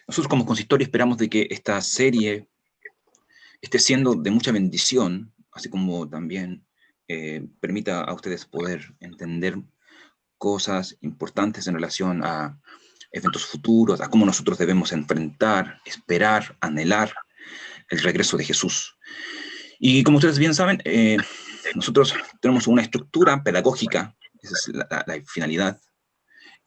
Nosotros como consistorio esperamos de que esta serie esté siendo de mucha bendición, así como también permita a ustedes poder entender cosas importantes en relación a eventos futuros, a cómo nosotros debemos enfrentar, esperar, anhelar el regreso de Jesús. Y como ustedes bien saben, nosotros tenemos una estructura pedagógica, esa es la finalidad,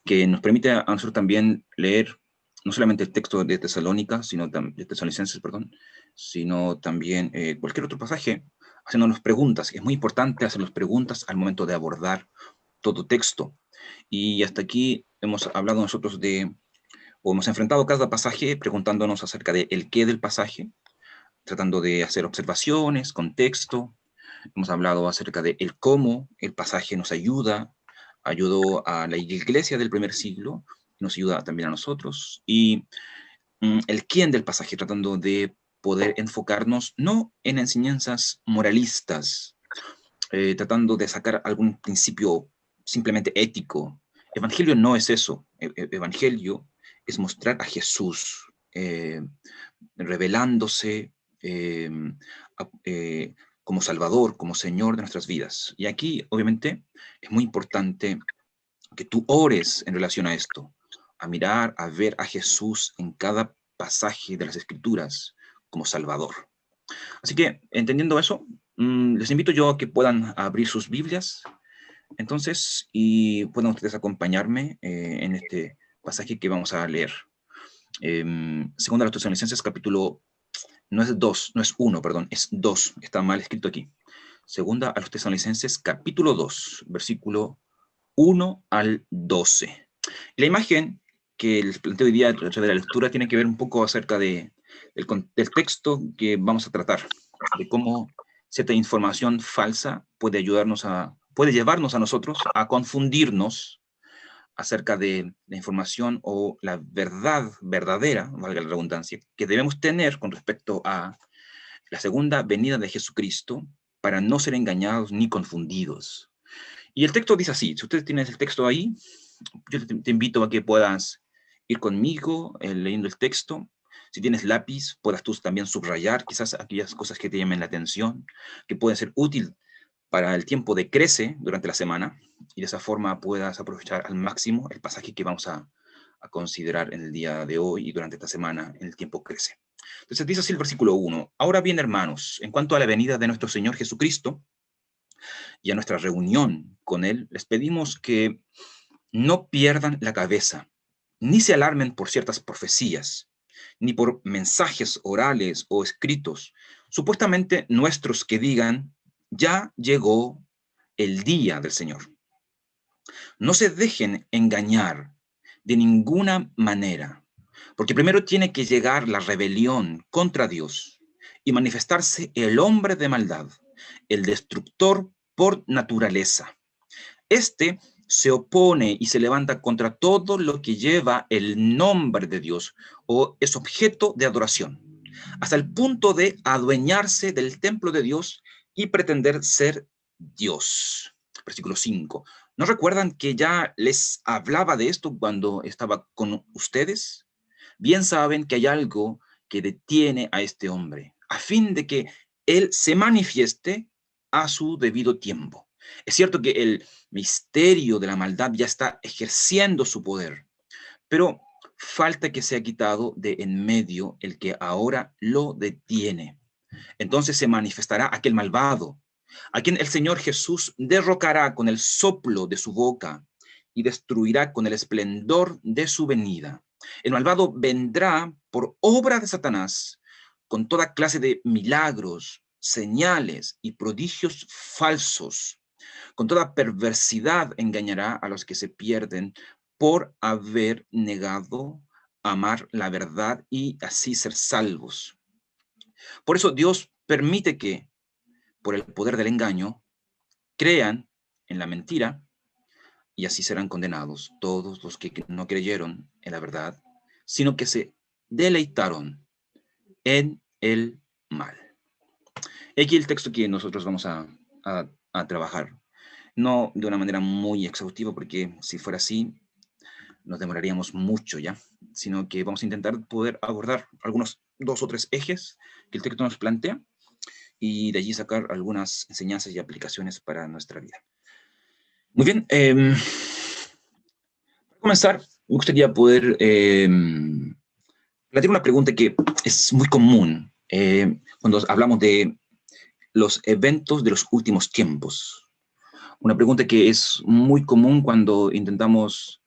que nos permite a nosotros también leer no solamente el texto de Tesalónica, de Tesalonicenses, perdón, sino también cualquier otro pasaje, haciéndonos preguntas. Es muy importante hacernos preguntas al momento de abordar todo texto. Y hasta aquí hemos hablado nosotros o hemos enfrentado cada pasaje preguntándonos acerca de el qué del pasaje, tratando de hacer observaciones, contexto. Hemos hablado acerca de el cómo el pasaje nos ayudó a la iglesia del primer siglo, nos ayuda también a nosotros, y el quién del pasaje, tratando de poder enfocarnos no en enseñanzas moralistas, tratando de sacar algún principio simplemente ético. Evangelio no es eso. Evangelio es mostrar a Jesús revelándose eh, como Salvador, como Señor de nuestras vidas. Y aquí, obviamente, es muy importante que tú ores en relación a esto, a mirar, a ver a Jesús en cada pasaje de las Escrituras como Salvador. Así que, entendiendo eso, les invito yo a que puedan abrir sus Biblias, entonces, y puedan ustedes acompañarme en este pasaje que vamos a leer. Segunda a los Tesalonicenses, capítulo, no es 2, no es 1, perdón, es 2, está mal escrito aquí. Segunda a los Tesalonicenses, capítulo 2, versículo 1 al 12. La imagen que les planteo hoy día a través de la lectura tiene que ver un poco acerca del texto que vamos a tratar, de cómo cierta información falsa puede llevarnos a nosotros a confundirnos acerca de la información o la verdad verdadera, valga la redundancia, que debemos tener con respecto a la segunda venida de Jesucristo para no ser engañados ni confundidos. Y el texto dice así, si ustedes tienen el texto ahí, yo te invito a que puedas ir conmigo leyendo el texto. Si tienes lápiz, puedas tú también subrayar quizás aquellas cosas que te llamen la atención, que pueden ser útil para el tiempo de crece durante la semana, y de esa forma puedas aprovechar al máximo el pasaje que vamos a considerar en el día de hoy y durante esta semana en el tiempo crece. Entonces dice así el versículo 1. Ahora bien, hermanos, en cuanto a la venida de nuestro Señor Jesucristo y a nuestra reunión con Él, les pedimos que no pierdan la cabeza, ni se alarmen por ciertas profecías, ni por mensajes orales o escritos, supuestamente nuestros que digan, ya llegó el día del Señor. No se dejen engañar de ninguna manera, porque primero tiene que llegar la rebelión contra Dios y manifestarse el hombre de maldad, el destructor por naturaleza. Este se opone y se levanta contra todo lo que lleva el nombre de Dios o es objeto de adoración, hasta el punto de adueñarse del templo de Dios y pretender ser Dios. Versículo 5. ¿No recuerdan que ya les hablaba de esto cuando estaba con ustedes? Bien saben que hay algo que detiene a este hombre, a fin de que él se manifieste a su debido tiempo. Es cierto que el misterio de la maldad ya está ejerciendo su poder, pero falta que sea quitado de en medio el que ahora lo detiene. Entonces se manifestará aquel malvado, a quien el Señor Jesús derrocará con el soplo de su boca y destruirá con el esplendor de su venida. El malvado vendrá por obra de Satanás con toda clase de milagros, señales y prodigios falsos. Con toda perversidad engañará a los que se pierden por haber negado amar la verdad y así ser salvos. Por eso Dios permite que, por el poder del engaño, crean en la mentira y así serán condenados todos los que no creyeron en la verdad, sino que se deleitaron en el mal. Aquí el texto que nosotros vamos a trabajar, no de una manera muy exhaustiva, porque si fuera así, nos demoraríamos mucho ya, sino que vamos a intentar poder abordar algunos 2 o 3 ejes que el texto nos plantea y de allí sacar algunas enseñanzas y aplicaciones para nuestra vida. Muy bien, para comenzar, me gustaría poder plantear una pregunta que es muy común cuando hablamos de los eventos de los últimos tiempos. Una pregunta que es muy común cuando intentamos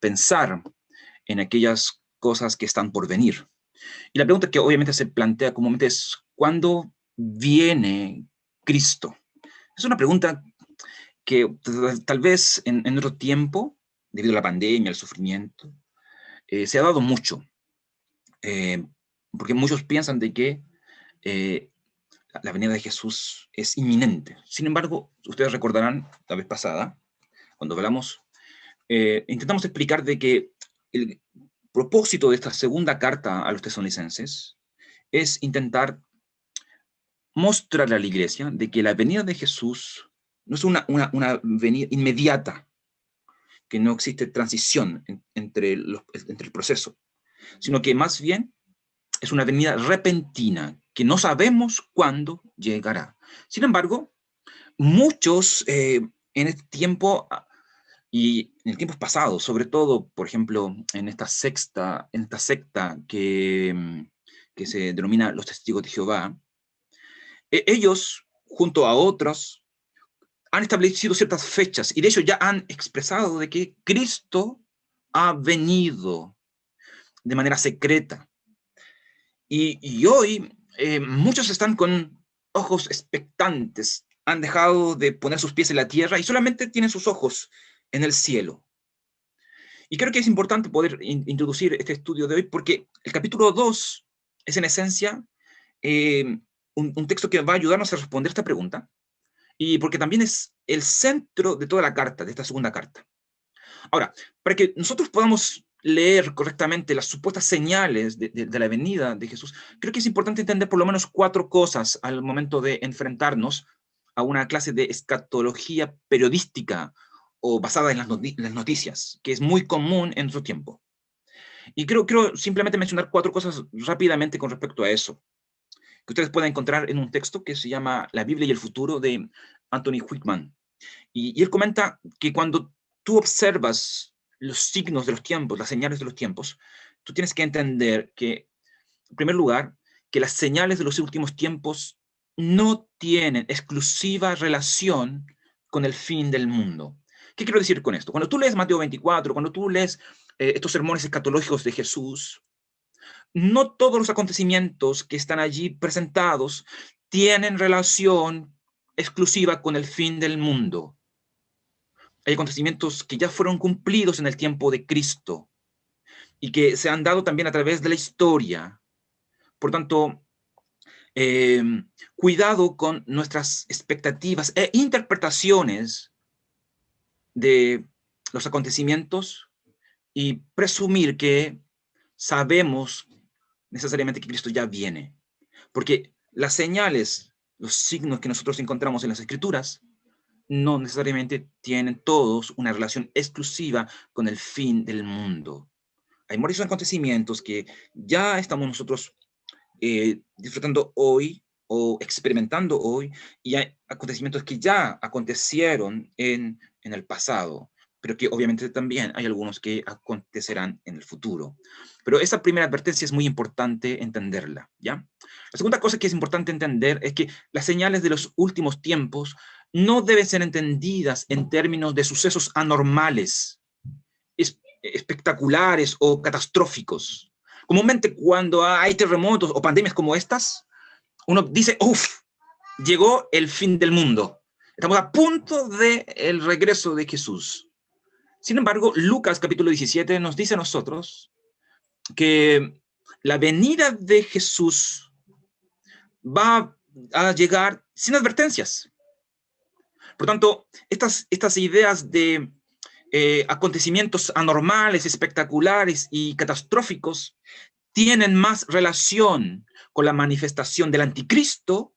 pensar en aquellas cosas que están por venir. Y la pregunta que obviamente se plantea comúnmente es, ¿cuándo viene Cristo? Es una pregunta que tal vez en otro tiempo, debido a la pandemia, al sufrimiento, se ha dado mucho, porque muchos piensan de que la venida de Jesús es inminente. Sin embargo, ustedes recordarán la vez pasada, cuando hablamos, intentamos explicar de que el propósito de esta segunda carta a los tesalonicenses es intentar mostrarle a la iglesia de que la venida de Jesús no es una venida inmediata, que no existe transición entre el proceso, sino que más bien es una venida repentina, que no sabemos cuándo llegará. Sin embargo, muchos en este tiempo y en el tiempo pasado, sobre todo, por ejemplo, en esta secta que se denomina los testigos de Jehová, ellos, junto a otros, han establecido ciertas fechas y de hecho ya han expresado de que Cristo ha venido de manera secreta. Y hoy muchos están con ojos expectantes, han dejado de poner sus pies en la tierra y solamente tienen sus ojos en el cielo. Y creo que es importante poder introducir este estudio de hoy porque el capítulo 2 es en esencia un texto que va a ayudarnos a responder esta pregunta y porque también es el centro de toda la carta, de esta segunda carta. Ahora, para que nosotros podamos leer correctamente las supuestas señales de la venida de Jesús, creo que es importante entender por lo menos 4 cosas al momento de enfrentarnos a una clase de escatología periodística o basada en las noticias, que es muy común en nuestro tiempo. Y quiero simplemente mencionar 4 cosas rápidamente con respecto a eso, que ustedes pueden encontrar en un texto que se llama La Biblia y el futuro de Anthony Whitman. Y él comenta que cuando tú observas los signos de los tiempos, las señales de los tiempos, tú tienes que entender que, en primer lugar, que las señales de los últimos tiempos no tienen exclusiva relación con el fin del mundo. ¿Qué quiero decir con esto? Cuando tú lees Mateo 24, cuando tú lees estos sermones escatológicos de Jesús, no todos los acontecimientos que están allí presentados tienen relación exclusiva con el fin del mundo. Hay acontecimientos que ya fueron cumplidos en el tiempo de Cristo y que se han dado también a través de la historia. Por tanto, cuidado con nuestras expectativas e interpretaciones de los acontecimientos y presumir que sabemos necesariamente que Cristo ya viene. Porque las señales, los signos que nosotros encontramos en las Escrituras, no necesariamente tienen todos una relación exclusiva con el fin del mundo. Hay muchos acontecimientos que ya estamos nosotros disfrutando hoy o experimentando hoy, y hay acontecimientos que ya acontecieron en el pasado, pero que obviamente también hay algunos que acontecerán en el futuro. Pero esa primera advertencia es muy importante entenderla, ¿ya? La segunda cosa que es importante entender es que las señales de los últimos tiempos no deben ser entendidas en términos de sucesos anormales, espectaculares o catastróficos. Comúnmente cuando hay terremotos o pandemias como estas, uno dice, uff, llegó el fin del mundo. Estamos a punto del regreso de Jesús. Sin embargo, Lucas capítulo 17 nos dice a nosotros que la venida de Jesús va a llegar sin advertencias. Por tanto, estas ideas de acontecimientos anormales, espectaculares y catastróficos tienen más relación con la manifestación del anticristo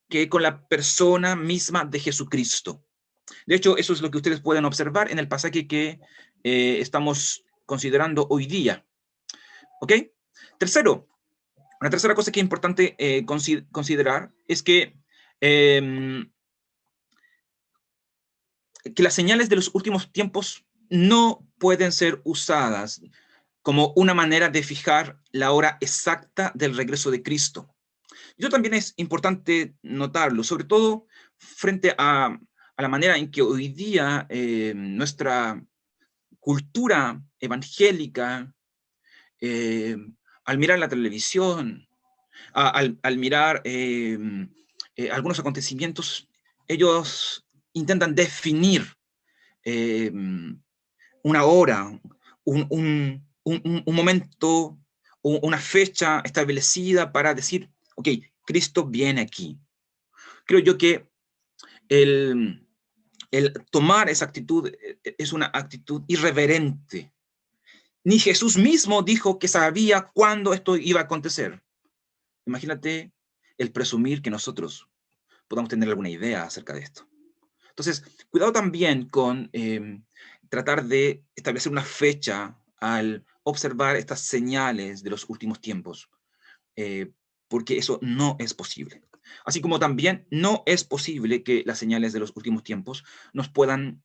que con la persona misma de Jesucristo. De hecho, eso es lo que ustedes pueden observar en el pasaje que estamos considerando hoy día. ¿Ok? Tercero, una tercera cosa que es importante considerar es em, que las señales de los últimos tiempos no pueden ser usadas como una manera de fijar la hora exacta del regreso de Cristo. Eso también es importante notarlo, sobre todo frente a la manera en que hoy día nuestra cultura evangélica, al mirar la televisión, al mirar algunos acontecimientos, ellos intentan definir eh, una hora, un momento, una fecha establecida para decir, ok, Cristo viene aquí. Creo yo que el, el tomar esa actitud es una actitud irreverente. Ni Jesús mismo dijo que sabía cuándo esto iba a acontecer. Imagínate el presumir que nosotros podamos tener alguna idea acerca de esto. Entonces, cuidado también con tratar de establecer una fecha al observar estas señales de los últimos tiempos, porque eso no es posible. Así como también no es posible que las señales de los últimos tiempos nos puedan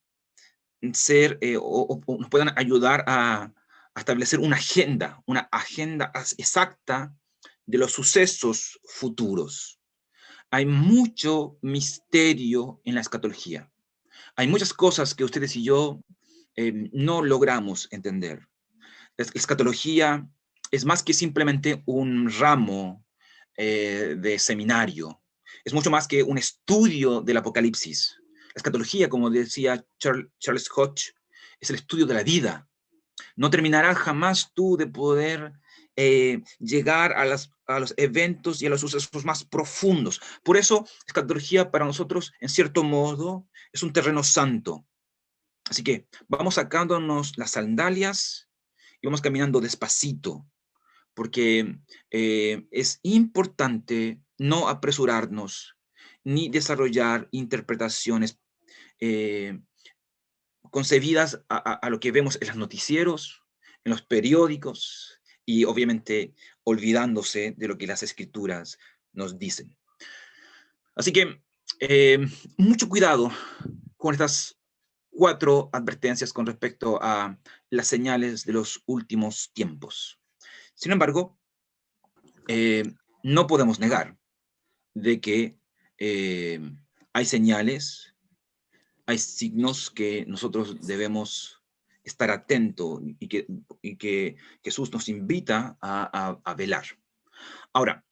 ser o nos puedan ayudar a establecer una agenda exacta de los sucesos futuros. Hay mucho misterio en la escatología. Hay muchas cosas que ustedes y yo no logramos entender. La escatología es más que simplemente un ramo de seminario. Es mucho más que un estudio del Apocalipsis. La escatología, como decía Charles Hodge, es el estudio de la vida. No terminarás jamás tú de poder llegar a los eventos y a los sucesos más profundos. Por eso, escatología para nosotros, en cierto modo, es un terreno santo. Así que vamos sacándonos las sandalias y vamos caminando despacito, porque es importante no apresurarnos ni desarrollar interpretaciones eh, concebidas a lo que vemos en los noticieros, en los periódicos y obviamente olvidándose de lo que las escrituras nos dicen. Así que mucho cuidado con estas 4 advertencias con respecto a las señales de los últimos tiempos. Sin embargo, eh, no podemos negar de que eh, hay señales, hay signos que nosotros debemos estar atentos y que Jesús nos invita a velar. Ahora,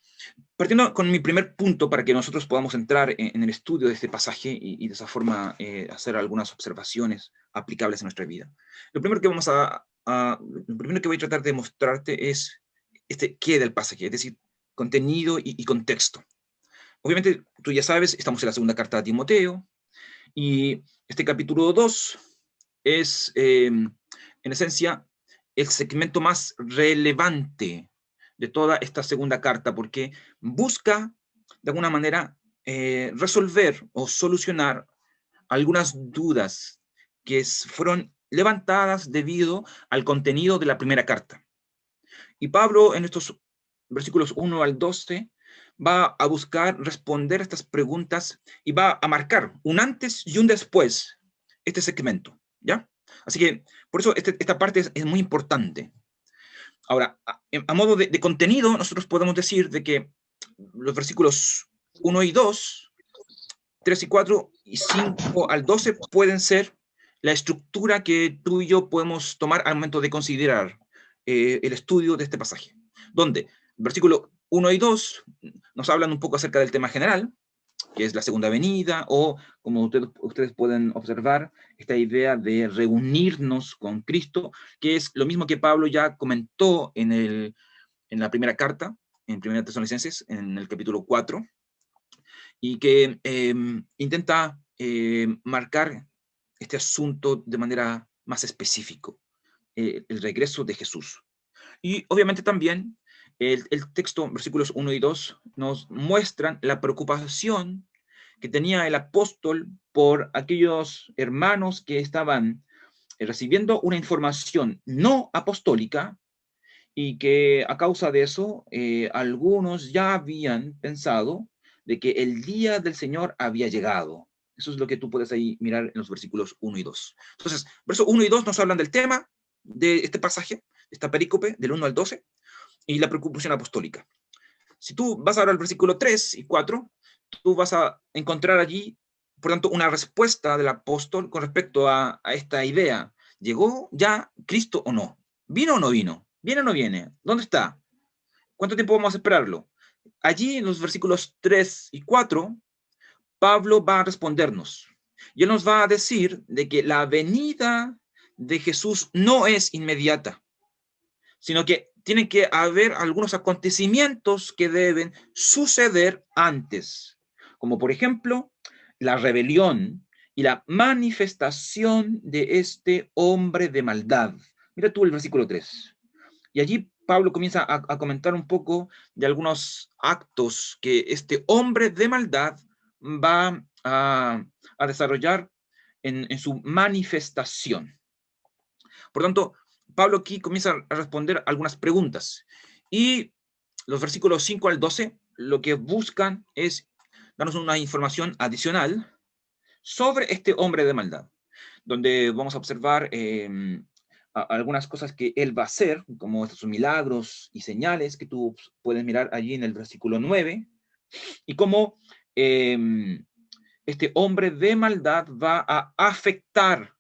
partiendo con mi primer punto para que nosotros podamos entrar en el estudio de este pasaje y de esa forma hacer algunas observaciones aplicables a nuestra vida. Lo primero que lo primero que voy a tratar de mostrarte es qué del pasaje, es decir, contenido y contexto. Obviamente, tú ya sabes, estamos en la segunda carta de Timoteo y este capítulo 2 es, en esencia, el segmento más relevante de toda esta segunda carta, porque busca, de alguna manera, resolver o solucionar algunas dudas que fueron levantadas debido al contenido de la primera carta. Y Pablo, en estos versículos 1 al 12, va a buscar responder estas preguntas y va a marcar un antes y un después este segmento, ¿ya? Así que, por eso esta parte es muy importante. Ahora, a modo de contenido, nosotros podemos decir de que los versículos 1 y 2, 3 y 4 y 5 al 12 pueden ser la estructura que tú y yo podemos tomar al momento de considerar el estudio de este pasaje, donde versículo 1 y 2 nos hablan un poco acerca del tema general, que es la segunda venida, o como ustedes pueden observar, esta idea de reunirnos con Cristo, que es lo mismo que Pablo ya comentó en la primera carta, en Primera Tesalonicenses, en el capítulo 4, y que intenta marcar este asunto de manera más específica, el regreso de Jesús. Y obviamente también el texto, versículos 1 y 2, nos muestran la preocupación que tenía el apóstol por aquellos hermanos que estaban recibiendo una información no apostólica y que a causa de eso algunos ya habían pensado de que el día del Señor había llegado. Eso es lo que tú puedes ahí mirar en los versículos 1 y 2. Entonces, versos 1 y 2 nos hablan del tema de este pasaje, esta perícope, del 1 al 12, y la preocupación apostólica. Si tú vas ahora al versículo 3 y 4, tú vas a encontrar allí, por tanto, una respuesta del apóstol con respecto a esta idea. ¿Llegó ya Cristo o no? ¿Vino o no vino? ¿Viene o no viene? ¿Dónde está? ¿Cuánto tiempo vamos a esperarlo? Allí en los versículos 3 y 4, Pablo va a respondernos. Y él nos va a decir de que la venida de Jesús no es inmediata, sino que tienen que haber algunos acontecimientos que deben suceder antes, como por ejemplo la rebelión y la manifestación de este hombre de maldad. Mira tú el versículo 3. Y allí Pablo comienza a comentar un poco de algunos actos que este hombre de maldad va a desarrollar en su manifestación. Por tanto, Pablo aquí comienza a responder algunas preguntas. Y los versículos 5 al 12 lo que buscan es darnos una información adicional sobre este hombre de maldad, donde vamos a observar algunas cosas que él va a hacer, como estos milagros y señales que tú puedes mirar allí en el versículo 9, y cómo este hombre de maldad va a afectar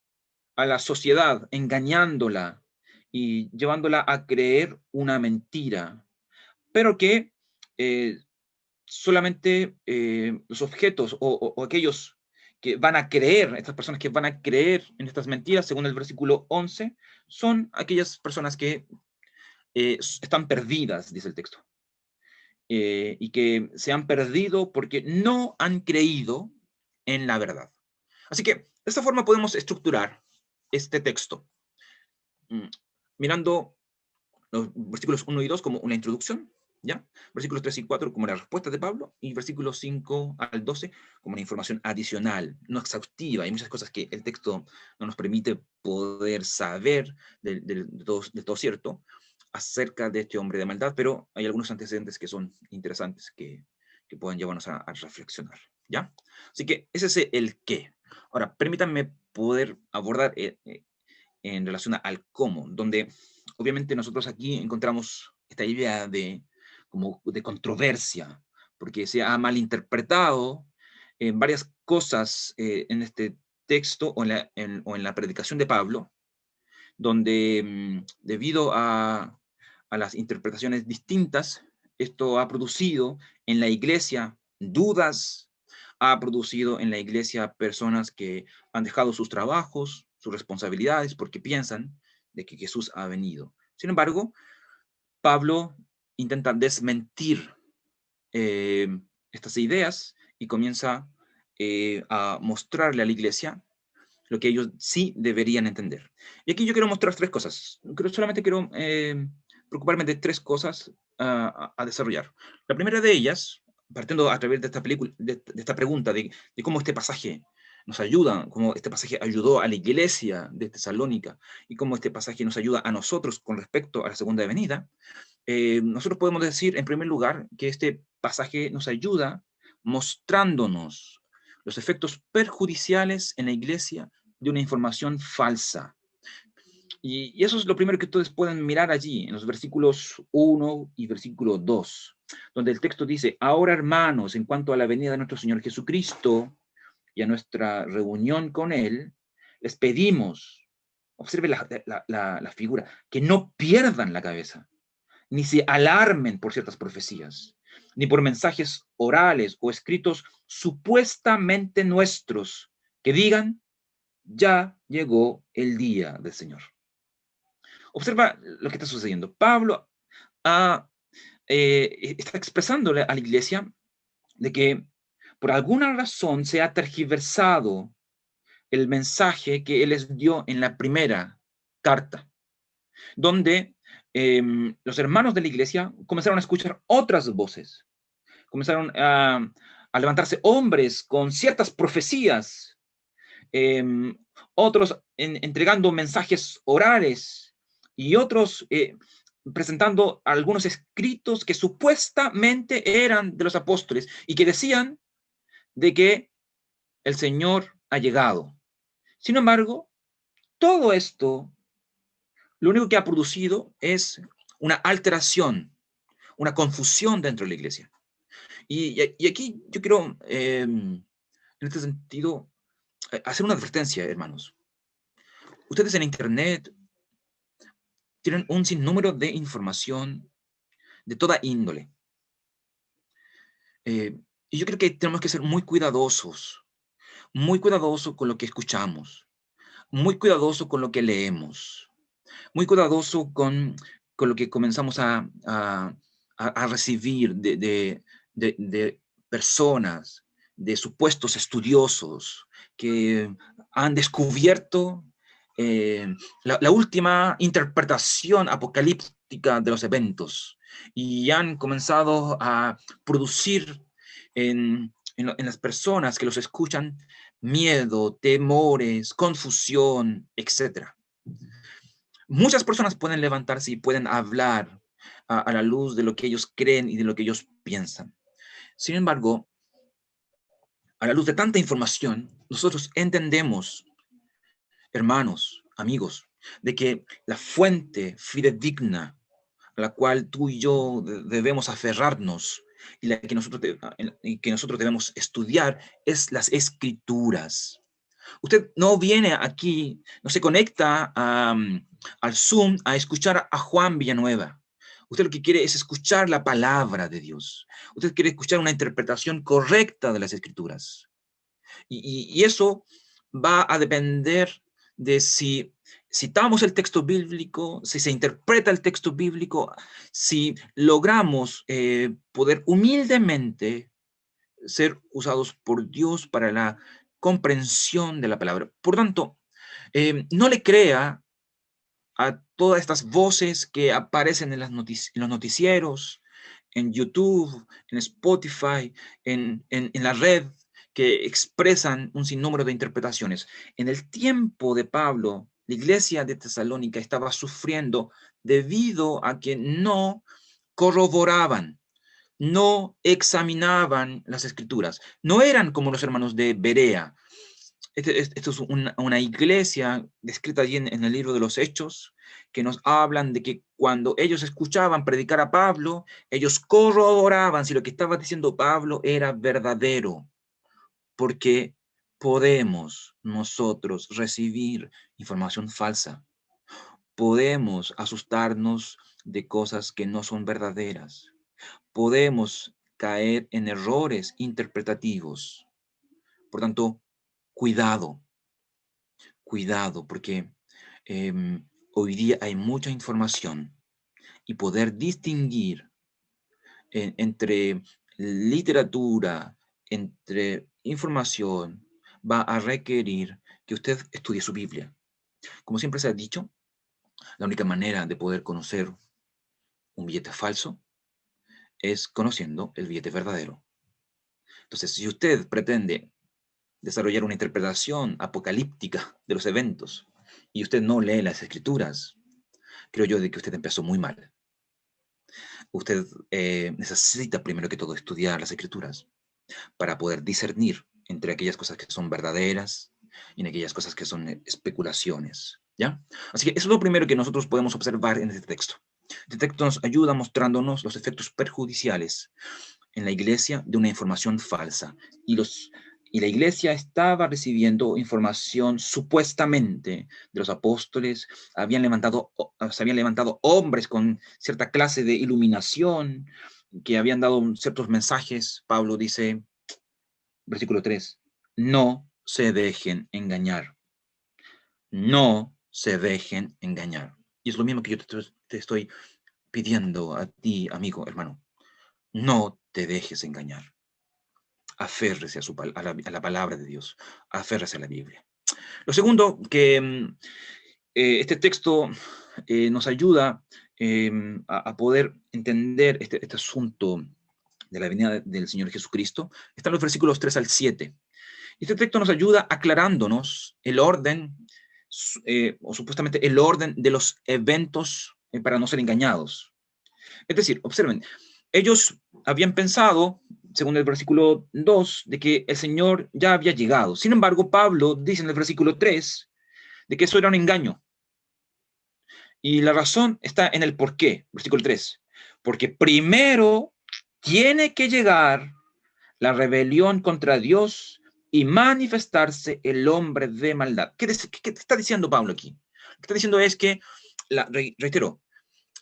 a la sociedad, engañándola y llevándola a creer una mentira, pero que solamente los objetos o aquellos que van a creer, estas personas que van a creer en estas mentiras, según el versículo 11, son aquellas personas que están perdidas, dice el texto, y que se han perdido porque no han creído en la verdad. Así que de esta forma podemos estructurar este texto, mirando los versículos 1 y 2 como una introducción, ¿ya? Versículos 3 y 4 como la respuesta de Pablo, y versículos 5 al 12 como una información adicional, no exhaustiva. Hay muchas cosas que el texto no nos permite poder saber de todo cierto acerca de este hombre de maldad, pero hay algunos antecedentes que son interesantes que pueden llevarnos a reflexionar, ¿ya? Así que ese es el qué. Ahora, permítanme poder abordar en relación al cómo, donde obviamente nosotros aquí encontramos esta idea como de controversia, porque se ha malinterpretado en varias cosas en este texto o en la predicación de Pablo, donde debido a las interpretaciones distintas, esto ha producido en la iglesia dudas, ha producido en la iglesia personas que han dejado sus trabajos, sus responsabilidades, porque piensan de que Jesús ha venido. Sin embargo, Pablo intenta desmentir eh, estas ideas y comienza a mostrarle a la iglesia lo que ellos sí deberían entender. Y aquí yo quiero mostrar tres cosas. Solamente quiero preocuparme de tres cosas a desarrollar. La primera de ellas, partiendo a través de esta película, de esta pregunta de cómo este pasaje nos ayuda, cómo este pasaje ayudó a la iglesia de Tesalónica y cómo este pasaje nos ayuda a nosotros con respecto a la segunda venida, nosotros podemos decir, en primer lugar, que este pasaje nos ayuda mostrándonos los efectos perjudiciales en la iglesia de una información falsa. Y eso es lo primero que ustedes pueden mirar allí, en los versículos 1 y versículo 2, donde el texto dice, ahora hermanos, en cuanto a la venida de nuestro Señor Jesucristo y a nuestra reunión con Él, les pedimos, observe la figura, que no pierdan la cabeza, ni se alarmen por ciertas profecías, ni por mensajes orales o escritos supuestamente nuestros, que digan, ya llegó el día del Señor. Observa lo que está sucediendo. Pablo está expresándole a la iglesia de que por alguna razón se ha tergiversado el mensaje que él les dio en la primera carta, donde los hermanos de la iglesia comenzaron a escuchar otras voces, comenzaron a levantarse hombres con ciertas profecías, otros entregando mensajes orales y otros presentando algunos escritos que supuestamente eran de los apóstoles y que decían de que el Señor ha llegado. Sin embargo, todo esto lo único que ha producido es una alteración, una confusión dentro de la iglesia. Y aquí yo quiero, en este sentido, hacer una advertencia, hermanos. Ustedes en Internet tienen un sinnúmero de información de toda índole. Y yo creo que tenemos que ser muy cuidadosos con lo que escuchamos, muy cuidadosos con lo que leemos, muy cuidadoso con lo que comenzamos a recibir de personas, de supuestos estudiosos que han descubierto la última interpretación apocalíptica de los eventos y han comenzado a producir en las personas que los escuchan miedo, temores, confusión, etcétera. Muchas personas pueden levantarse y pueden hablar a la luz de lo que ellos creen y de lo que ellos piensan. Sin embargo, a la luz de tanta información, nosotros entendemos, hermanos, amigos, de que la fuente fidedigna a la cual tú y yo debemos aferrarnos y la que nosotros debemos estudiar es las Escrituras. Usted no viene aquí, no se conecta al Zoom a escuchar a Juan Villanueva. Usted lo que quiere es escuchar la palabra de Dios. Usted quiere escuchar una interpretación correcta de las Escrituras. Y eso va a depender de si citamos el texto bíblico, si se interpreta el texto bíblico, si logramos poder humildemente ser usados por Dios para la comprensión de la palabra. Por tanto, no le crea a todas estas voces que aparecen en los noticieros, en YouTube, en Spotify, en la red, que expresan un sinnúmero de interpretaciones. En el tiempo de Pablo, la iglesia de Tesalónica estaba sufriendo debido a que no corroboraban, no examinaban las escrituras. No eran como los hermanos de Berea. Esto es una iglesia descrita allí en el libro de los Hechos, que nos hablan de que cuando ellos escuchaban predicar a Pablo, ellos corroboraban si lo que estaba diciendo Pablo era verdadero, porque podemos nosotros recibir información falsa, podemos asustarnos de cosas que no son verdaderas, podemos caer en errores interpretativos. Por tanto, cuidado, cuidado, porque hoy día hay mucha información y poder distinguir entre literatura, entre información, va a requerir que usted estudie su Biblia. Como siempre se ha dicho, la única manera de poder conocer un billete falso es conociendo el billete verdadero. Entonces, si usted pretende desarrollar una interpretación apocalíptica de los eventos y usted no lee las escrituras, creo yo de que usted empezó muy mal. Usted necesita primero que todo estudiar las escrituras para poder discernir entre aquellas cosas que son verdaderas y en aquellas cosas que son especulaciones, ¿ya? Así que eso es lo primero que nosotros podemos observar en este texto. Este texto nos ayuda mostrándonos los efectos perjudiciales en la iglesia de una información falsa. Y la iglesia estaba recibiendo información supuestamente de los apóstoles, se habían levantado hombres con cierta clase de iluminación, que habían dado ciertos mensajes. Pablo dice, versículo 3, no se dejen engañar. No se dejen engañar. Y es lo mismo que yo te estoy pidiendo a ti, amigo, hermano. No te dejes engañar. Aférrese a la palabra de Dios. Aférrese a la Biblia. Lo segundo, que este texto nos ayuda a poder entender este asunto de la venida del Señor Jesucristo, están los versículos 3 al 7. Este texto nos ayuda aclarándonos el orden, o supuestamente el orden de los eventos para no ser engañados. Es decir, observen, ellos habían pensado, según el versículo 2, de que el Señor ya había llegado. Sin embargo, Pablo dice en el versículo 3 de que eso era un engaño. Y la razón está en el por qué, versículo 3. Porque primero tiene que llegar la rebelión contra Dios y manifestarse el hombre de maldad. ¿Qué está diciendo Pablo aquí? Lo que está diciendo es que, reitero,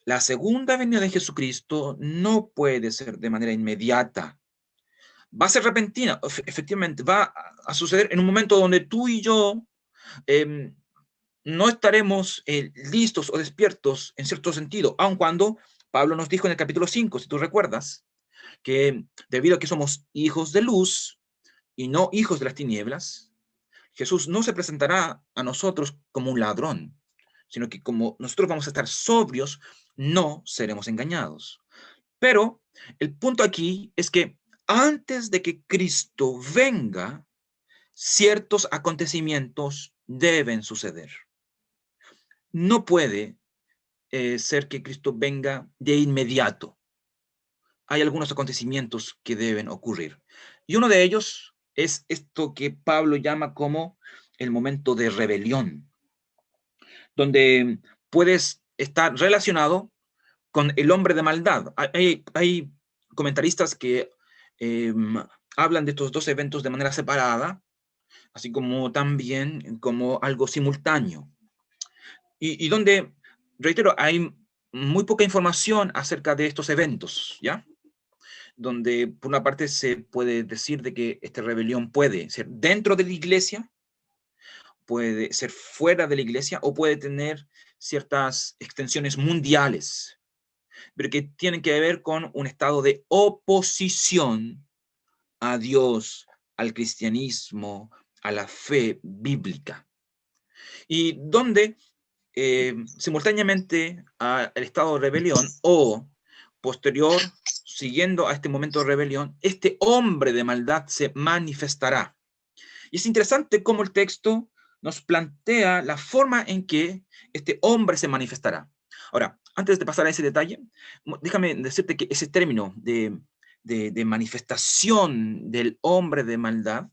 la segunda venida de Jesucristo no puede ser de manera inmediata. Va a ser repentina, efectivamente, va a suceder en un momento donde tú y yo no estaremos listos o despiertos en cierto sentido, aun cuando Pablo nos dijo en el capítulo 5, si tú recuerdas, que debido a que somos hijos de luz y no hijos de las tinieblas, Jesús no se presentará a nosotros como un ladrón, sino que como nosotros vamos a estar sobrios, no seremos engañados. Pero el punto aquí es que antes de que Cristo venga, ciertos acontecimientos deben suceder. No puede ser que Cristo venga de inmediato. Hay algunos acontecimientos que deben ocurrir. Y uno de ellos es esto que Pablo llama como el momento de rebelión, donde puedes estar relacionado con el hombre de maldad. Hay comentaristas que hablan de estos dos eventos de manera separada, así como también como algo simultáneo. Y donde, reitero, hay muy poca información acerca de estos eventos, ¿ya? Donde por una parte se puede decir de que esta rebelión puede ser dentro de la iglesia, puede ser fuera de la iglesia o puede tener ciertas extensiones mundiales, pero que tienen que ver con un estado de oposición a Dios, al cristianismo, a la fe bíblica. Y donde simultáneamente al estado de rebelión o posterior, siguiendo a este momento de rebelión, este hombre de maldad se manifestará. Y es interesante cómo el texto nos plantea la forma en que este hombre se manifestará. Ahora, antes de pasar a ese detalle, déjame decirte que ese término de manifestación del hombre de maldad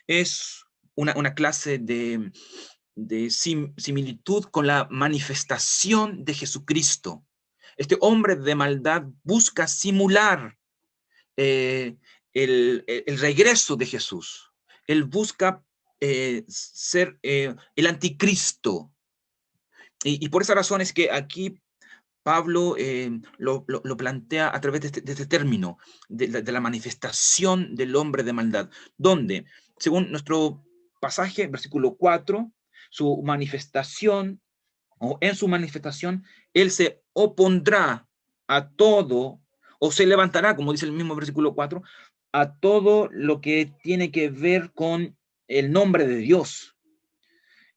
es una clase de similitud con la manifestación de Jesucristo. Este hombre de maldad busca simular el regreso de Jesús. Él busca ser el anticristo. Y por esa razón es que aquí Pablo lo plantea a través de este término, de la manifestación del hombre de maldad, donde, según nuestro pasaje, versículo 4, su manifestación, o en su manifestación, él se opondrá a todo, o se levantará, como dice el mismo versículo 4, a todo lo que tiene que ver con el nombre de Dios.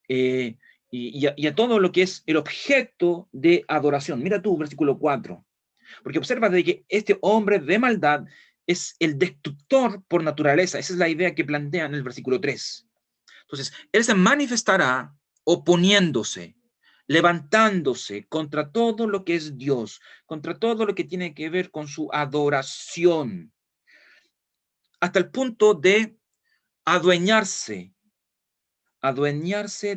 Y a todo lo que es el objeto de adoración. Mira tú, versículo 4. Porque observa de que este hombre de maldad es el destructor por naturaleza. Esa es la idea que plantea en el versículo 3. Entonces, él se manifestará oponiéndose, levantándose contra todo lo que es Dios, contra todo lo que tiene que ver con su adoración, hasta el punto de adueñarse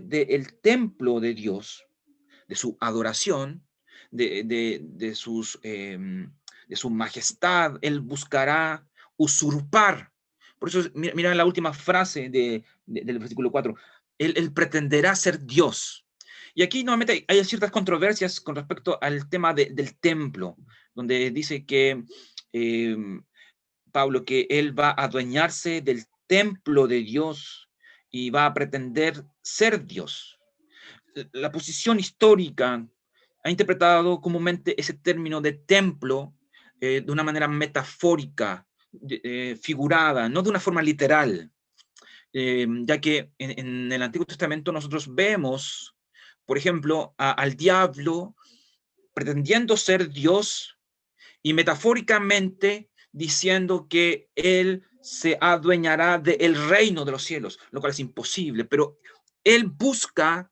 del templo de Dios, de su adoración, de su majestad. Él buscará usurpar. Por eso, mira la última frase del versículo 4. Él pretenderá ser Dios. Y aquí nuevamente hay ciertas controversias con respecto al tema del templo, donde dice que Pablo, que él va a adueñarse del templo de Dios y va a pretender ser Dios. La posición histórica ha interpretado comúnmente ese término de templo de una manera metafórica, figurada, no de una forma literal, ya que en el Antiguo Testamento nosotros vemos, por ejemplo, al diablo pretendiendo ser Dios y metafóricamente diciendo que Él se adueñará del reino de los cielos, lo cual es imposible, pero Él busca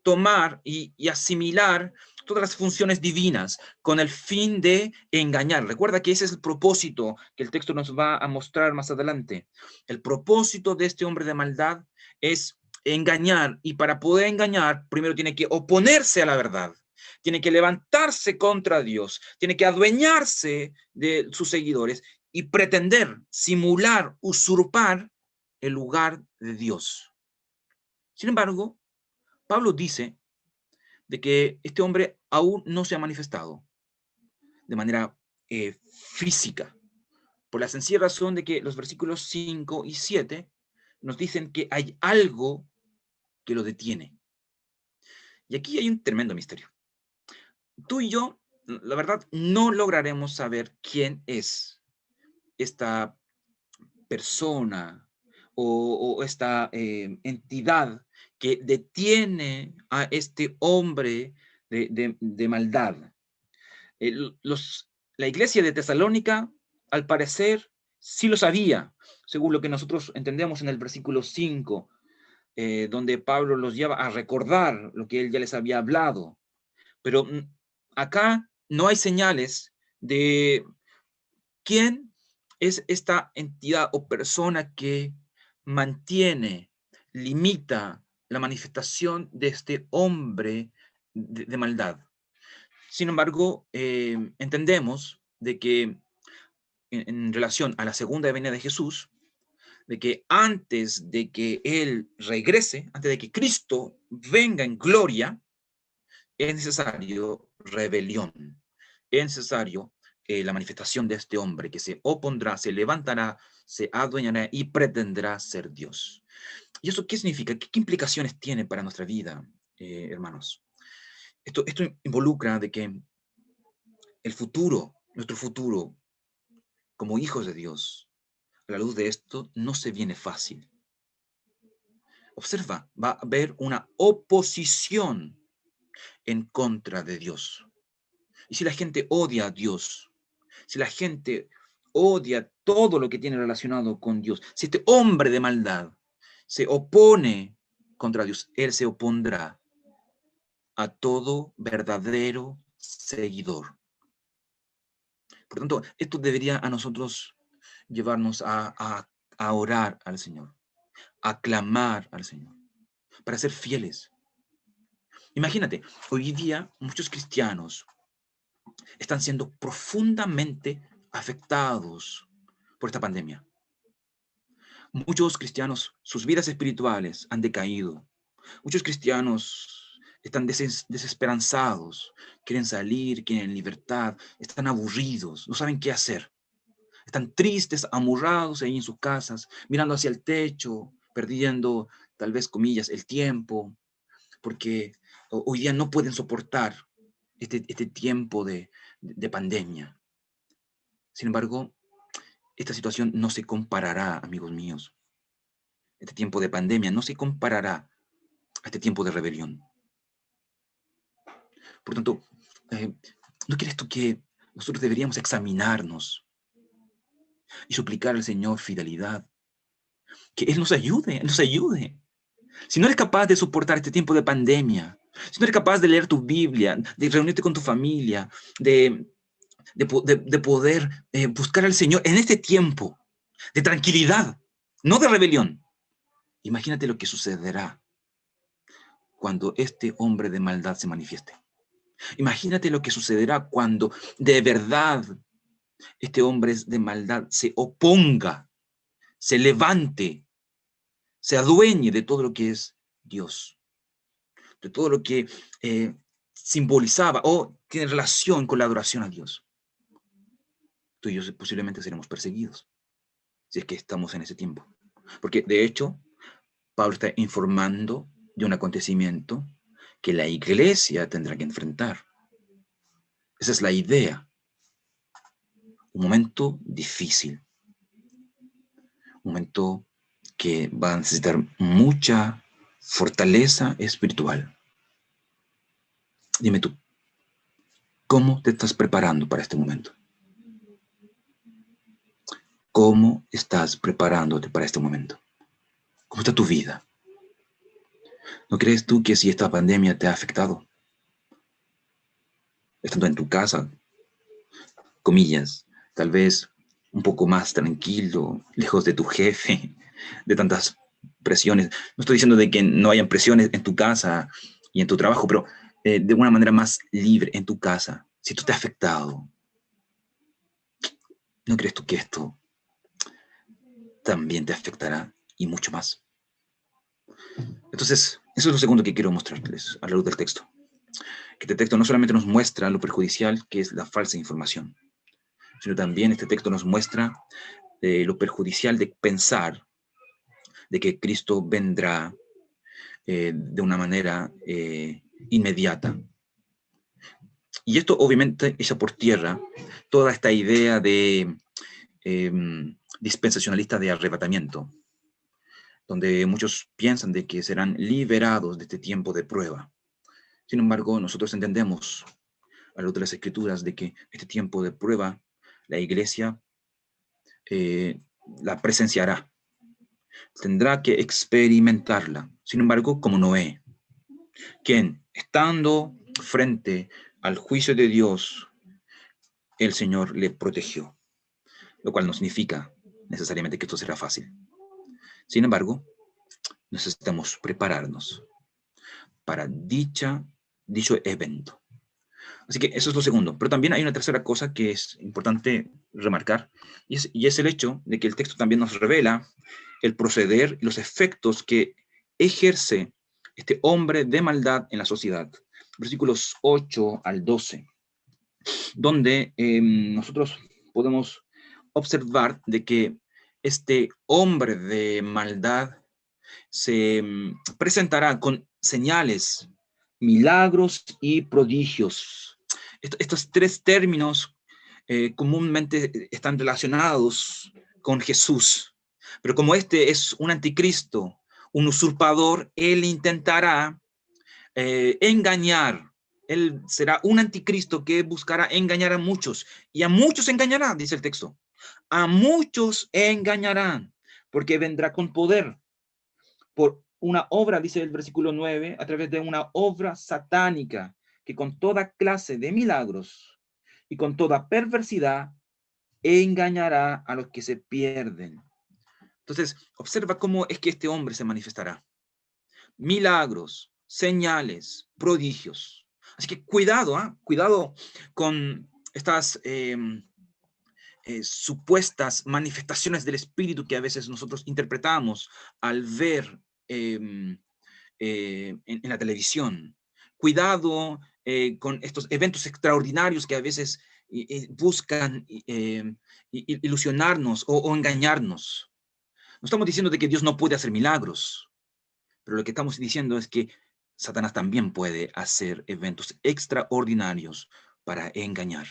tomar y asimilar todas las funciones divinas con el fin de engañar. Recuerda que ese es el propósito que el texto nos va a mostrar más adelante. El propósito de este hombre de maldad es engañar, y para poder engañar, primero tiene que oponerse a la verdad, tiene que levantarse contra Dios, tiene que adueñarse de sus seguidores y pretender, simular, usurpar el lugar de Dios. Sin embargo, Pablo dice de que este hombre aún no se ha manifestado de manera física, por la sencilla razón de que los versículos 5 y 7 nos dicen que hay algo que lo detiene. Y aquí hay un tremendo misterio. Tú y yo, la verdad, no lograremos saber quién es esta persona o esta entidad que detiene a este hombre de maldad. La iglesia de Tesalónica, al parecer, sí lo sabía, según lo que nosotros entendemos en el versículo 5, donde Pablo los lleva a recordar lo que él ya les había hablado. Pero acá no hay señales de quién es esta entidad o persona que mantiene, limita la manifestación de este hombre de maldad. Sin embargo, entendemos de que en relación a la segunda venida de Jesús, de que antes de que Él regrese, antes de que Cristo venga en gloria, es necesario rebelión, es necesario la manifestación de este hombre que se opondrá, se levantará, se adueñará y pretendrá ser Dios. ¿Y eso qué significa? ¿Qué implicaciones tiene para nuestra vida, hermanos? Esto involucra de que el futuro, nuestro futuro como hijos de Dios, a la luz de esto, no se viene fácil. Observa, va a haber una oposición en contra de Dios. Y si la gente odia a Dios, si la gente odia todo lo que tiene relacionado con Dios, si este hombre de maldad se opone contra Dios, él se opondrá a todo verdadero seguidor. Por tanto, esto debería a nosotros llevarnos a orar al Señor, a clamar al Señor, para ser fieles. Imagínate, hoy día muchos cristianos están siendo profundamente afectados por esta pandemia. Muchos cristianos, sus vidas espirituales han decaído. Muchos cristianos están desesperanzados, quieren salir, quieren libertad, están aburridos, no saben qué hacer. Están tristes, amurrados ahí en sus casas, mirando hacia el techo, perdiendo, tal vez, comillas, el tiempo, porque hoy día no pueden soportar este tiempo de pandemia. Sin embargo, esta situación no se comparará, amigos míos. Este tiempo de pandemia no se comparará a este tiempo de rebelión. Por tanto, ¿no crees tú que nosotros deberíamos examinarnos y suplicar al Señor fidelidad? Que Él nos ayude, nos ayude. Si no eres capaz de soportar este tiempo de pandemia, si no eres capaz de leer tu Biblia, de reunirte con tu familia, de poder buscar al Señor en este tiempo de tranquilidad, no de rebelión, imagínate lo que sucederá cuando este hombre de maldad se manifieste. Imagínate lo que sucederá cuando de verdad este hombre de maldad se oponga, se levante, se adueñe de todo lo que es Dios, de todo lo que simbolizaba o tiene relación con la adoración a Dios. Tú y yo posiblemente seremos perseguidos si es que estamos en ese tiempo. Porque de hecho, Pablo está informando de un acontecimiento que la iglesia tendrá que enfrentar. Esa es la idea. Un momento difícil. Un momento que va a necesitar mucha fortaleza espiritual. Dime tú, ¿cómo te estás preparando para este momento? ¿Cómo estás preparándote para este momento? ¿Cómo está tu vida? ¿No crees tú que si esta pandemia te ha afectado, estando en tu casa, comillas, tal vez un poco más tranquilo, lejos de tu jefe, de tantas presiones? No estoy diciendo de que no hayan presiones en tu casa y en tu trabajo, pero de una manera más libre en tu casa. Si esto te ha afectado, ¿no crees tú que esto también te afectará y mucho más? Entonces, eso es lo segundo que quiero mostrarles a la luz del texto. Que este texto no solamente nos muestra lo perjudicial que es la falsa información, sino también este texto nos muestra lo perjudicial de pensar de que Cristo vendrá de una manera inmediata. Y esto obviamente echa por tierra toda esta idea de eh, dispensacionalista de arrebatamiento, donde muchos piensan de que serán liberados de este tiempo de prueba. Sin embargo, nosotros entendemos a lo de las Escrituras de que este tiempo de prueba, la iglesia eh, la presenciará, tendrá que experimentarla. Sin embargo, como Noé, quien estando frente al juicio de Dios, el Señor le protegió, lo cual no significa necesariamente que esto será fácil. Sin embargo, necesitamos prepararnos para dicho evento. Así que eso es lo segundo. Pero también hay una tercera cosa que es importante remarcar, y es el hecho de que el texto también nos revela el proceder y los efectos que ejerce este hombre de maldad en la sociedad. Versículos 8 al 12, donde nosotros podemos observar de que este hombre de maldad se presentará con señales, milagros y prodigios. Estos tres términos comúnmente están relacionados con Jesús, pero como este es un anticristo, un usurpador, él intentará engañar. Él será un anticristo que buscará engañar a muchos, y a muchos engañará, dice el texto. A muchos engañarán, porque vendrá con poder por una obra, dice el versículo 9, a través de una obra satánica, que con toda clase de milagros y con toda perversidad engañará a los que se pierden. Entonces, observa cómo es que este hombre se manifestará. Milagros, señales, prodigios. Así que cuidado, cuidado con estas supuestas manifestaciones del Espíritu que a veces nosotros interpretamos al ver en la televisión. Cuidado con estos eventos extraordinarios que a veces buscan ilusionarnos o engañarnos. No estamos diciendo de que Dios no puede hacer milagros, pero lo que estamos diciendo es que Satanás también puede hacer eventos extraordinarios para engañar.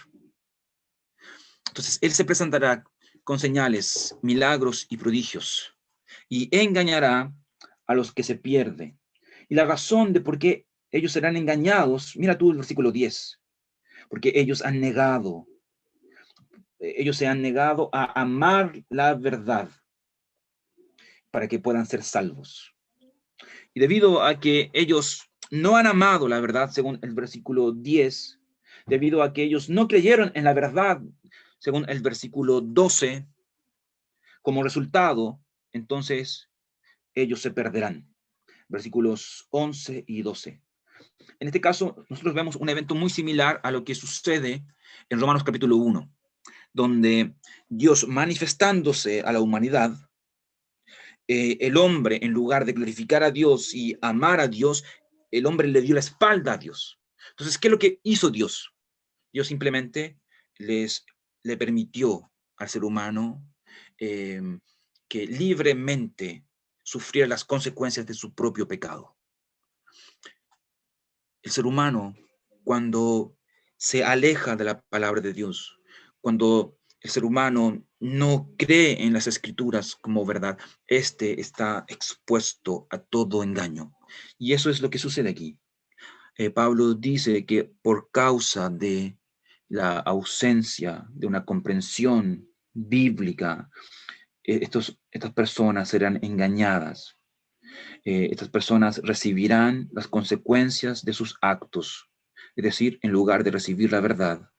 Entonces, él se presentará con señales, milagros y prodigios, y engañará a los que se pierden. Y la razón de por qué ellos serán engañados, mira tú el versículo 10, porque ellos se han negado a amar la verdad para que puedan ser salvos. Y debido a que ellos no han amado la verdad, según el versículo 10, debido a que ellos no creyeron en la verdad, según el versículo 12, como resultado, entonces ellos se perderán. Versículos 11 y 12. En este caso, nosotros vemos un evento muy similar a lo que sucede en Romanos capítulo 1, donde Dios manifestándose a la humanidad, el hombre, en lugar de glorificar a Dios y amar a Dios, el hombre le dio la espalda a Dios. Entonces, ¿qué es lo que hizo Dios? Dios simplemente le permitió al ser humano que libremente sufriera las consecuencias de su propio pecado. El ser humano, cuando se aleja de la palabra de Dios, cuando el ser humano no cree en las escrituras como verdad, este está expuesto a todo engaño. Y eso es lo que sucede aquí. Pablo dice que por causa de la ausencia de una comprensión bíblica, estas personas serán engañadas. Estas personas recibirán las consecuencias de sus actos. Es decir, en lugar de recibir la verdad,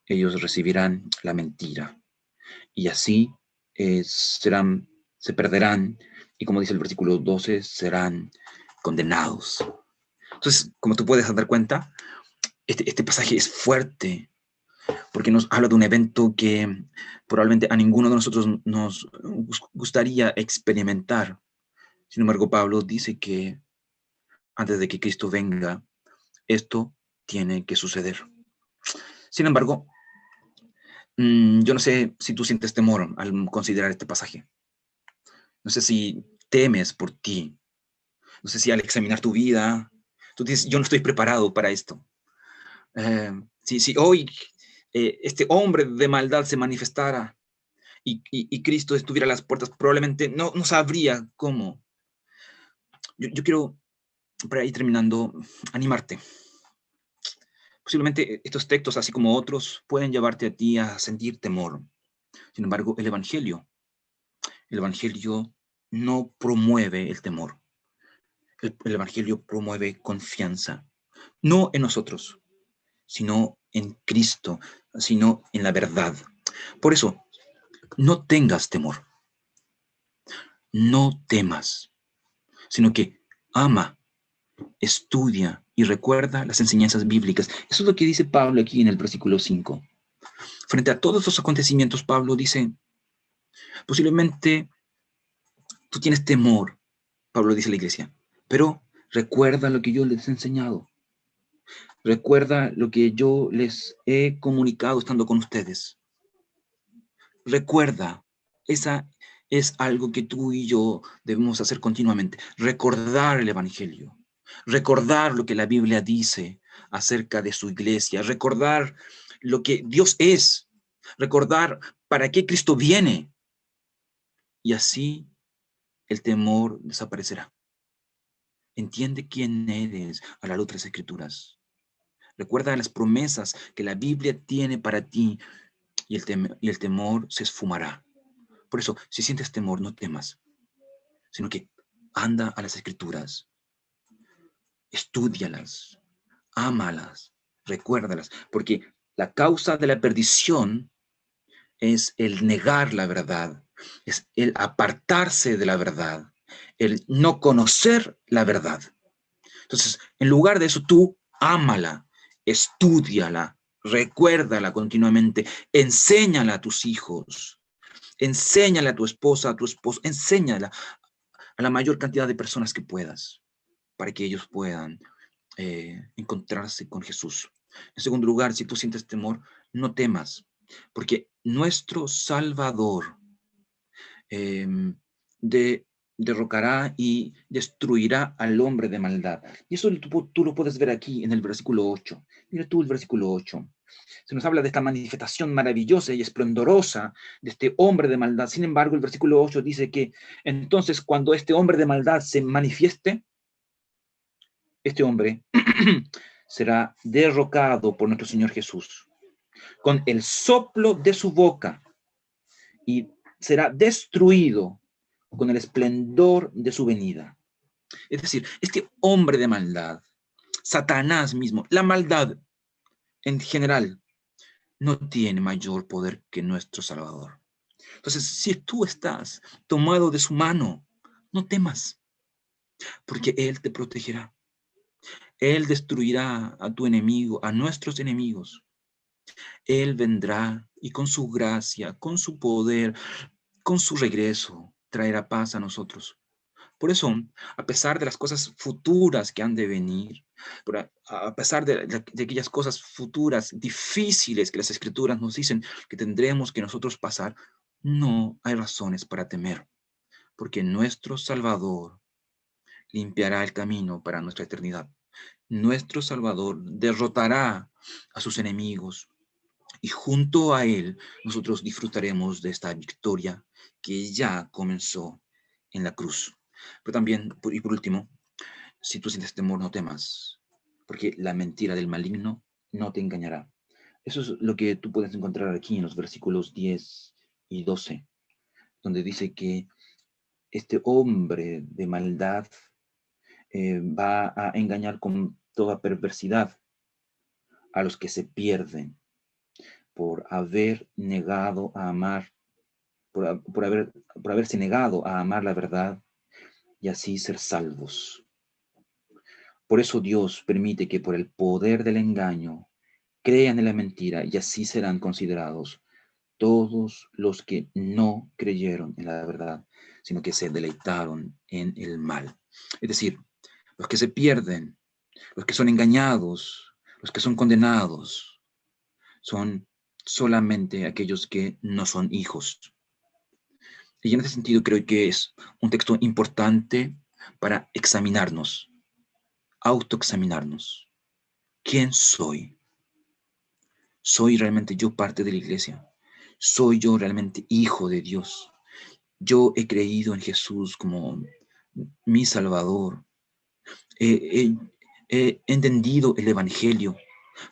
ellos recibirán la mentira. Y así se perderán, y como dice el versículo 12, serán condenados. Entonces, como tú puedes dar cuenta, este pasaje es fuerte, porque nos habla de un evento que probablemente a ninguno de nosotros nos gustaría experimentar. Sin embargo, Pablo dice que antes de que Cristo venga, esto tiene que suceder. Sin embargo, yo no sé si tú sientes temor al considerar este pasaje. No sé si temes por ti. No sé si al examinar tu vida, tú dices, yo no estoy preparado para esto. Si hoy este hombre de maldad se manifestara y Cristo estuviera a las puertas, probablemente no sabría cómo. Yo quiero, para ir terminando, animarte. Posiblemente estos textos, así como otros, pueden llevarte a ti a sentir temor. Sin embargo, el Evangelio no promueve el temor. El Evangelio promueve confianza, no en nosotros, sino en Cristo, sino en la verdad. Por eso, no tengas temor, no temas, sino que ama, estudia y recuerda las enseñanzas bíblicas. Eso es lo que dice Pablo aquí en el versículo 5. Frente a todos los acontecimientos, Pablo dice, posiblemente tú tienes temor, Pablo dice a la iglesia, pero recuerda lo que yo les he enseñado. Recuerda lo que yo les he comunicado estando con ustedes. Recuerda, esa es algo que tú y yo debemos hacer continuamente. Recordar el Evangelio. Recordar lo que la Biblia dice acerca de su iglesia. Recordar lo que Dios es. Recordar para qué Cristo viene. Y así el temor desaparecerá. Entiende quién eres a la luz de las Escrituras. Recuerda las promesas que la Biblia tiene para ti y el temor se esfumará. Por eso, si sientes temor, no temas, sino que anda a las Escrituras, estúdialas, ámalas, recuérdalas, porque la causa de la perdición es el negar la verdad, es el apartarse de la verdad, el no conocer la verdad. Entonces, en lugar de eso, tú ámala, estúdiala, recuérdala continuamente, enséñala a tus hijos, enséñala a tu esposa, a tu esposo, enséñala a la mayor cantidad de personas que puedas, para que ellos puedan encontrarse con Jesús. En segundo lugar, si tú sientes temor, no temas, porque nuestro Salvador eh, de, derrocará y destruirá al hombre de maldad. Y eso tú lo puedes ver aquí en el versículo 8. Mira tú el versículo 8. Se nos habla de esta manifestación maravillosa y esplendorosa de este hombre de maldad. Sin embargo, el versículo 8 dice que entonces cuando este hombre de maldad se manifieste, este hombre será derrocado por nuestro Señor Jesús con el soplo de su boca y será destruido con el esplendor de su venida. Es decir, este hombre de maldad, Satanás mismo, la maldad en general, no tiene mayor poder que nuestro Salvador. Entonces, si tú estás tomado de su mano, no temas, porque Él te protegerá. Él destruirá a tu enemigo, a nuestros enemigos. Él vendrá y con su gracia, con su poder, con su regreso, traerá paz a nosotros. Por eso, a pesar de las cosas futuras que han de venir, a pesar de aquellas cosas futuras difíciles que las Escrituras nos dicen que tendremos que nosotros pasar, no hay razones para temer, porque nuestro Salvador limpiará el camino para nuestra eternidad. Nuestro Salvador derrotará a sus enemigos y junto a Él nosotros disfrutaremos de esta victoria que ya comenzó en la cruz. Pero también, y por último, si tú sientes temor, no temas, porque la mentira del maligno no te engañará. Eso es lo que tú puedes encontrar aquí en los versículos 10 y 12, donde dice que este hombre de maldad va a engañar con toda perversidad a los que se pierden por haber negado a amar, por haberse negado a amar la verdad y así ser salvos. Por eso Dios permite que por el poder del engaño crean en la mentira y así serán considerados todos los que no creyeron en la verdad, sino que se deleitaron en el mal. Es decir, los que se pierden, los que son engañados, los que son condenados, son solamente aquellos que no son hijos. Y en ese sentido creo que es un texto importante para examinarnos, autoexaminarnos. ¿Quién soy? ¿Soy realmente yo parte de la iglesia? ¿Soy yo realmente hijo de Dios? Yo he creído en Jesús como mi Salvador. He entendido el Evangelio,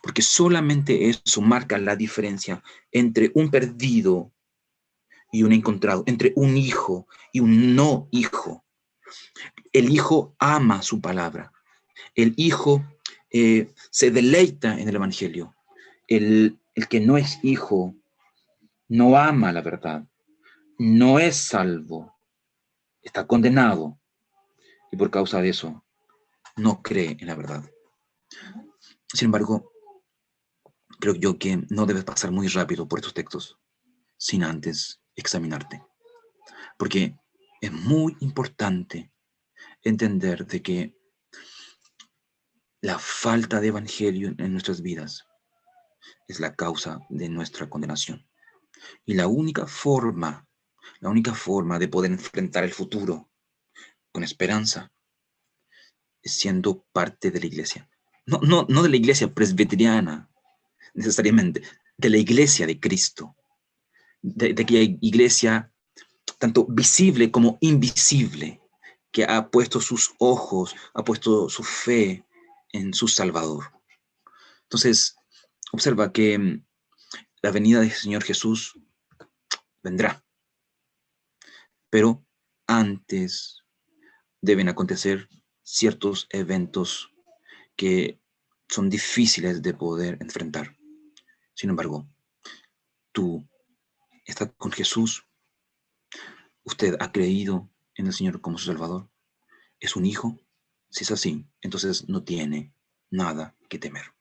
porque solamente eso marca la diferencia entre un perdido y un encontrado, entre un hijo y un no hijo. El hijo ama su palabra. El hijo se deleita en el Evangelio. El que no es hijo no ama la verdad, no es salvo, está condenado y por causa de eso no cree en la verdad. Sin embargo, creo yo que no debes pasar muy rápido por estos textos sin antes examinarte, porque es muy importante entender de que la falta de evangelio en nuestras vidas es la causa de nuestra condenación. Y la única forma de poder enfrentar el futuro con esperanza es siendo parte de la iglesia. No de la iglesia presbiteriana necesariamente, de la iglesia de Cristo, de aquella iglesia tanto visible como invisible, que ha puesto sus ojos, ha puesto su fe en su Salvador. Entonces, observa que la venida del Señor Jesús vendrá, pero antes deben acontecer ciertos eventos que son difíciles de poder enfrentar. Sin embargo, tú estás con Jesús, usted ha creído en el Señor como su Salvador, es un hijo. Si es así, entonces no tiene nada que temer.